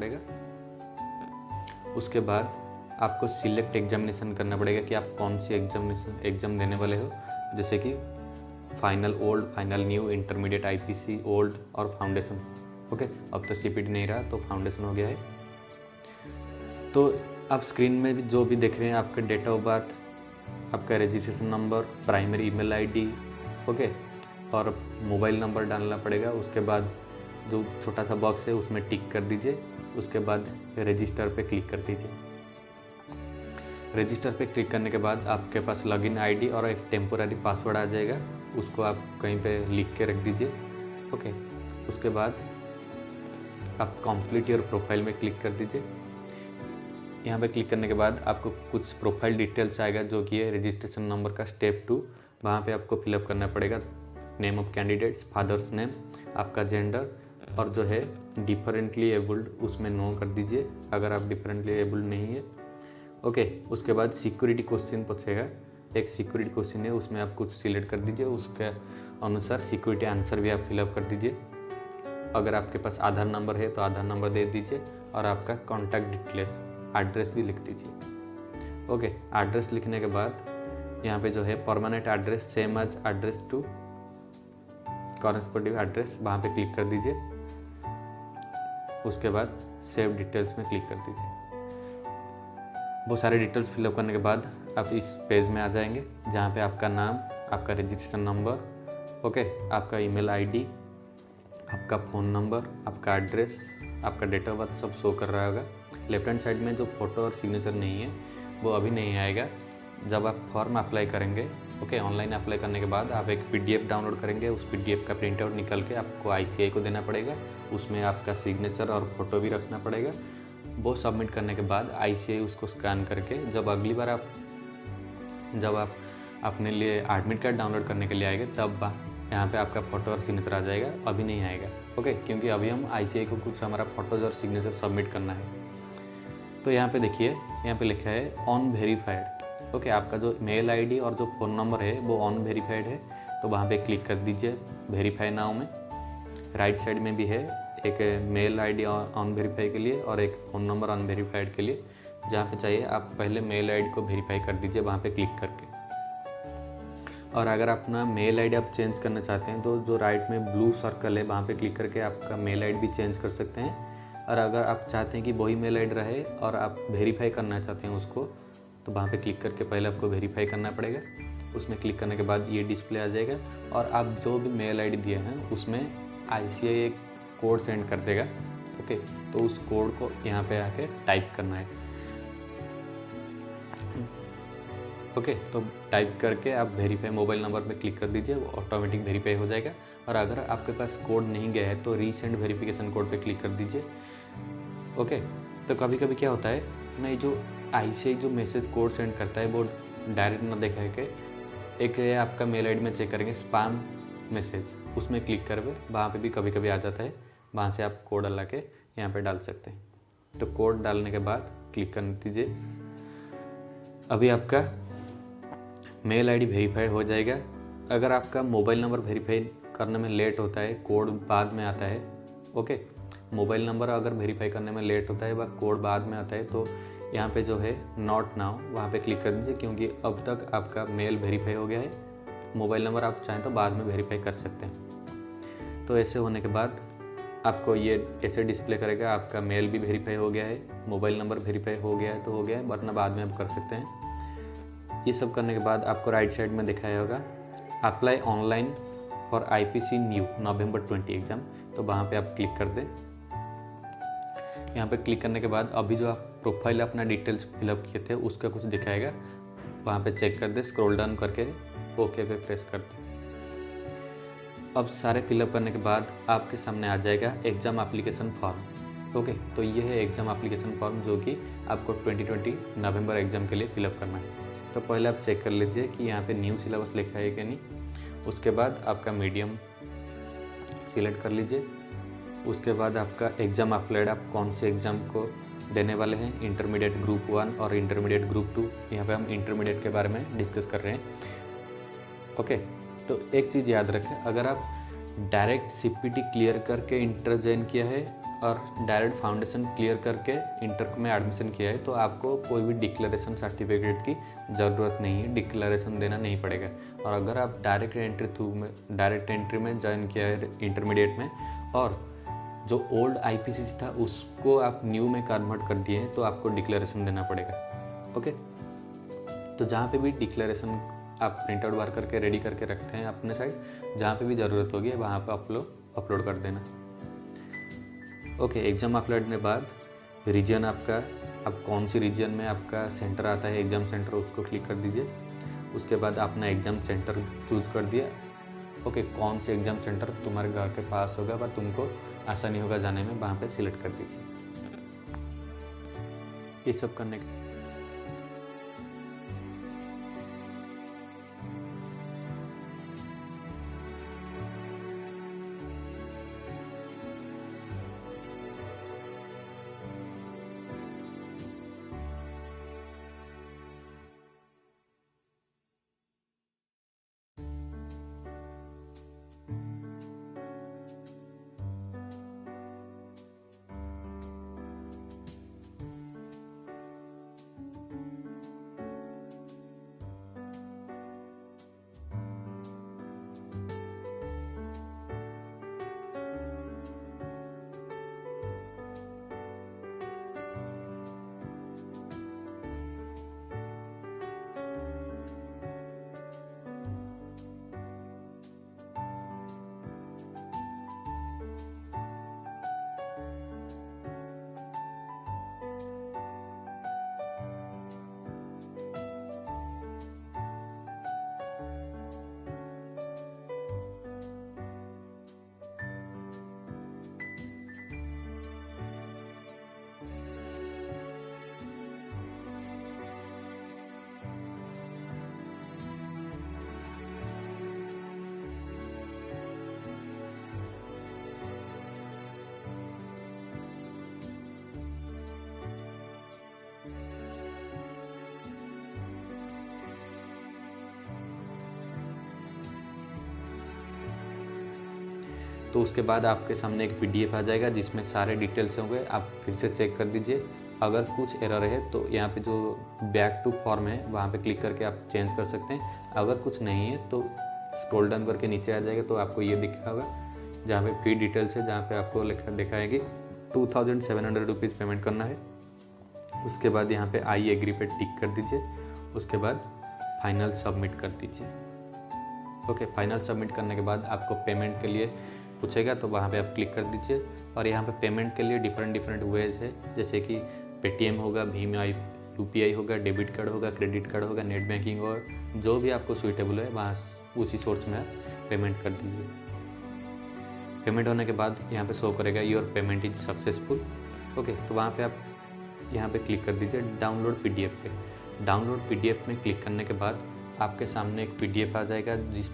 पड़ेगा। उसके बाद आपको सिलेक्ट एग्जामिनेशन करना पड़ेगा कि आप कौन सी एग्ज़ाम देने वाले हो, जैसे कि final old, final new, intermediate IPC old और फाउंडेशन। ओके, अब तो सीपीटी नहीं रहा तो फाउंडेशन हो गया है। तो आप स्क्रीन में भी जो भी देख रहे हैं, आपका डेट ऑफ बर्थ, आपका registration number, primary email ID, okay, और मोबाइल नंबर डालना पड़ेगा। उसके बाद जो छोटा सा बॉक्स है उसमें टिक कर दीजिए। उसके बाद रजिस्टर पे क्लिक कर दीजिए। रजिस्टर पे क्लिक करने के बाद आपके पास लॉगिन आईडी और एक टेम्पोररी पासवर्ड आ जाएगा, उसको आप कहीं पे लिख के रख दीजिए। ओके, उसके बाद आप कंप्लीट योर प्रोफाइल में क्लिक कर दीजिए। यहाँ पे क्लिक करने के बाद आपको कुछ प्रोफाइल डिटेल्स आएगा, जो कि है रजिस्ट्रेशन नंबर का स्टेप 2। वहाँ पे आपको फिलअप करना पड़ेगा name of candidates, father's name, आपका जेंडर, और जो है डिफरेंटली एबल्ड उसमें नो कर दीजिए अगर आप डिफरेंटली एबल्ड नहीं है। ओके, उसके बाद सिक्योरिटी क्वेश्चन पूछेगा, एक सिक्योरिटी क्वेश्चन है, उसमें आप कुछ सिलेक्ट कर दीजिए, उसके अनुसार सिक्योरिटी आंसर भी आप फिलअप कर दीजिए। अगर आपके पास आधार नंबर है तो आधार नंबर दे दीजिए और आपका कॉन्टैक्ट डिटेल्स, एड्रेस भी लिख दीजिए। ओके, एड्रेस लिखने के बाद यहाँ पे जो है permanent address same as address to corresponding address, वहाँ पे क्लिक कर दीजिए। उसके बाद सेव डिटेल्स में क्लिक कर दीजिए। वो सारे डिटेल्स फिलअप करने के बाद आप इस पेज में आ जाएंगे, जहाँ पे आपका नाम, आपका रजिस्ट्रेशन नंबर, ओके, आपका ईमेल आईडी, आपका फ़ोन नंबर, आपका एड्रेस, आपका डेट ऑफ बर्थ सब शो कर रहा होगा। लेफ्ट हैंड साइड में जो फ़ोटो और सिग्नेचर नहीं है वो अभी नहीं आएगा, जब आप फॉर्म अप्लाई करेंगे। ओके, ऑनलाइन अप्लाई करने के बाद आप एक पीडीएफ डाउनलोड करेंगे, उस पीडीएफ का प्रिंट आउट निकल के आपको आईसीआई को देना पड़ेगा, उसमें आपका सिग्नेचर और फोटो भी रखना पड़ेगा। वो सबमिट करने के बाद आईसीआई उसको स्कैन करके जब अगली बार आप अपने लिए एडमिट कार्ड डाउनलोड करने के लिए आएंगे, तब यहाँ पे आपका फ़ोटो और सिग्नेचर आ जाएगा, अभी नहीं आएगा। ओके, क्योंकि अभी हम आईसीआई को कुछ हमारा फ़ोटोज़ और सिग्नेचर सबमिट करना है। तो यहाँ पे देखिए, यहाँ पे लिखा है ऑन वेरीफाइड। ओके, आपका जो मेल आईडी और जो फ़ोन नंबर है वो ऑन वेरीफाइड है, तो वहाँ पे क्लिक कर दीजिए वेरीफाई नाउ में। राइट साइड में भी है एक मेल आईडी ऑन वेरीफाई के लिए और एक फ़ोन नंबर ऑन वेरीफाइड के लिए। जहाँ पे चाहिए आप पहले मेल आईडी को वेरीफाई कर दीजिए वहाँ पे क्लिक करके। और अगर अपना मेल आईडी आप चेंज करना चाहते हैं तो जो राइट में ब्लू सर्कल है वहाँ पे क्लिक करके आपका मेल आईडी भी चेंज कर सकते हैं। और अगर आप चाहते हैं कि वही मेल आईडी रहे और आप वेरीफाई करना चाहते हैं उसको, तो वहाँ पे क्लिक करके पहले आपको वेरीफाई करना पड़ेगा। उसमें क्लिक करने के बाद ये डिस्प्ले आ जाएगा और आप जो भी मेल आईडी दिए हैं उसमें आईसीआई एक कोड सेंड कर देगा। ओके, तो उस कोड को यहाँ पे आके टाइप करना है। ओके, तो टाइप करके आप वेरीफाई मोबाइल नंबर पे क्लिक कर दीजिए, वो ऑटोमेटिक वेरीफाई हो जाएगा। और अगर आपके पास कोड नहीं गया है तो रीसेंड वेरिफिकेशन कोड पे क्लिक कर दीजिए। ओके, तो कभी कभी क्या होता है ना, जो आईसीआई जो मैसेज कोड सेंड करता है वो डायरेक्ट ना देखा है कि एक है आपका मेल आईडी में चेक करेंगे स्पैम मैसेज, उसमें क्लिक करके वहाँ पे भी कभी कभी आ जाता है, वहाँ से आप कोड लगा के यहाँ पे डाल सकते हैं। तो कोड डालने के बाद क्लिक कर दीजिए। अभी आपका मेल आईडी वेरीफाई हो जाएगा। अगर आपका मोबाइल नंबर वेरीफाई करने में लेट होता है, कोड बाद में आता है। ओके, मोबाइल नंबर अगर वेरीफाई करने में लेट होता है व कोड बाद में आता है तो यहाँ पे जो है नॉट नाउ वहाँ पे क्लिक कर दीजिए, क्योंकि अब तक आपका मेल वेरीफाई हो गया है। मोबाइल नंबर आप चाहें तो बाद में वेरीफाई कर सकते हैं। तो ऐसे होने के बाद आपको ये ऐसे डिस्प्ले करेगा, आपका मेल भी वेरीफाई हो गया है, मोबाइल नंबर वेरीफाई हो गया है तो हो गया है, वरना बाद में आप कर सकते हैं। ये सब करने के बाद आपको राइट साइड में दिखाया होगा apply online for IPC new November 20 exam, तो वहाँ पे आप क्लिक कर दें। यहाँ पे क्लिक करने के बाद अभी जो आप प्रोफाइल अपना डिटेल्स फिलअप किए थे उसका कुछ दिखाएगा, वहाँ पे चेक कर दे, स्क्रॉल डाउन करके ओके पे प्रेस कर दे। अब सारे फिलअप करने के बाद आपके सामने आ जाएगा एग्ज़ाम एप्लीकेशन फॉर्म। ओके, तो ये है एग्ज़ाम एप्लीकेशन फॉर्म जो कि आपको 2020 नवंबर एग्ज़ाम के लिए फिलअप करना है। तो पहले आप चेक कर लीजिए कि यहाँ पे न्यू सिलेबस लिखा है कि नहीं। उसके बाद आपका मीडियम सिलेक्ट कर लीजिए। उसके बाद आपका एग्ज़ाम अप्लाइड, आप कौन से एग्ज़ाम को देने वाले हैं, इंटरमीडिएट ग्रुप 1 और इंटरमीडिएट ग्रुप 2। यहाँ पे हम इंटरमीडिएट के बारे में डिस्कस कर रहे हैं। ओके, तो एक चीज़ याद रखें, अगर आप डायरेक्ट सीपीटी क्लियर करके इंटर ज्वाइन किया है और डायरेक्ट फाउंडेशन क्लियर करके इंटर में एडमिशन किया है तो आपको कोई भी डिक्लेरेशन सर्टिफिकेट की ज़रूरत नहीं है, डिक्लेरेशन देना नहीं पड़ेगा। और अगर आप डायरेक्ट एंट्री में ज्वाइन किया है इंटरमीडिएट में और जो ओल्ड आईपीसीसी था उसको आप न्यू में कन्वर्ट कर दिए हैं तो आपको डिक्लेरेशन देना पड़ेगा। ओके, तो जहाँ पे भी डिक्लेरेशन आप प्रिंट आउट बार करके रेडी करके रखते हैं अपने साइड, जहाँ पे भी ज़रूरत होगी वहाँ पे अपलोड कर देना। ओके, एग्ज़ाम अपलोड के बाद रीजन आपका, अब कौन सी रीजन में आपका सेंटर आता है एग्ज़ाम सेंटर, उसको क्लिक कर दीजिए। उसके बाद अपना एग्ज़ाम सेंटर चूज़ कर दिया। ओके, कौन से एग्ज़ाम सेंटर तुम्हारे घर के पास होगा पर तुमको आसानी होगा जाने में, वहाँ पे सिलेक्ट कर दीजिए। ये सब करने के तो उसके बाद आपके सामने एक पीडीएफ आ जाएगा जिसमें सारे डिटेल्स होंगे। आप फिर से चेक कर दीजिए, अगर कुछ एरर है तो यहाँ पे जो बैक टू फॉर्म है वहाँ पे क्लिक करके आप चेंज कर सकते हैं। अगर कुछ नहीं है तो स्क्रॉल डाउन करके नीचे आ जाएगा तो आपको ये दिखा होगा जहाँ पे फी डिटेल्स है, जहाँ पे आपको लिखा दिखाएगी 2700 रुपीज़ पेमेंट करना है। उसके बाद यहाँ पे आई एग्री पे टिक कर दीजिए। उसके बाद फाइनल सबमिट कर दीजिए। ओके, फाइनल सबमिट करने के बाद आपको पेमेंट के लिए पूछेगा तो वहाँ पे आप क्लिक कर दीजिए। और यहाँ पे पेमेंट के लिए डिफरेंट वेज है, जैसे कि पेटीएम होगा, भीम यूपीआई होगा, डेबिट कार्ड होगा, क्रेडिट कार्ड होगा, नेट बैंकिंग और जो भी आपको सूटेबल है वहाँ उसी सोर्स में आप पेमेंट कर दीजिए। पेमेंट होने के बाद यहाँ पे शो करेगा your payment is successful. Okay, तो वहाँ पे आप यहाँ पे क्लिक कर दीजिए डाउनलोड पीडीएफ पे। डाउनलोड पीडीएफ में क्लिक करने के बाद आपके सामने एक पीडीएफ आ जाएगा, जिस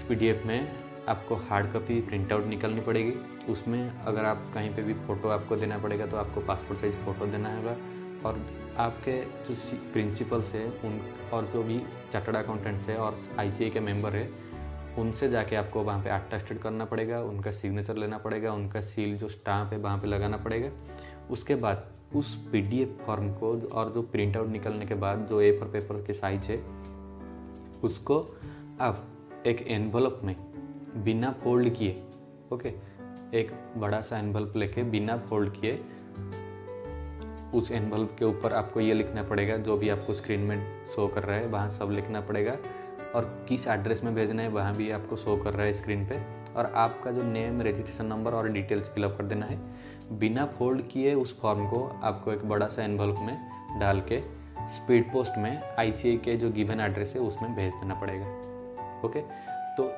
पीडीएफ में आपको हार्ड कॉपी प्रिंट आउट निकालनी पड़ेगी। उसमें अगर आप कहीं पे भी फ़ोटो आपको देना पड़ेगा तो आपको पासपोर्ट साइज़ फ़ोटो देना होगा। और आपके जो प्रिंसिपल्स है उन और जो भी चार्टर्ड अकाउंटेंट्स है और आईसीए के मेंबर है उनसे जाके आपको वहाँ पे अटेस्टेड करना पड़ेगा, उनका सिग्नेचर लेना पड़ेगा, उनका सील जो स्टाम्प है वहाँ पे लगाना पड़ेगा। उसके बाद उस पीडीएफ फॉर्म को और जो प्रिंट आउट निकलने के बाद जो A4 पेपर के साइज है उसको आप एक एनवलप में बिना फोल्ड किए, ओके, एक बड़ा सा एनवलप लेके बिना फोल्ड किए उस एनवलप के ऊपर आपको ये लिखना पड़ेगा जो भी आपको स्क्रीन में शो कर रहा है वहाँ सब लिखना पड़ेगा। और किस एड्रेस में भेजना है वहाँ भी आपको शो कर रहा है स्क्रीन पे। और आपका जो नेम, रजिस्ट्रेशन नंबर और डिटेल्स फिलअप कर देना है। बिना फोल्ड किए उस फॉर्म को आपको एक बड़ा सा एनवलप में डाल के स्पीड पोस्ट में आईसीआई के जो गिवन एड्रेस है उसमें भेज देना पड़ेगा। ओके, तो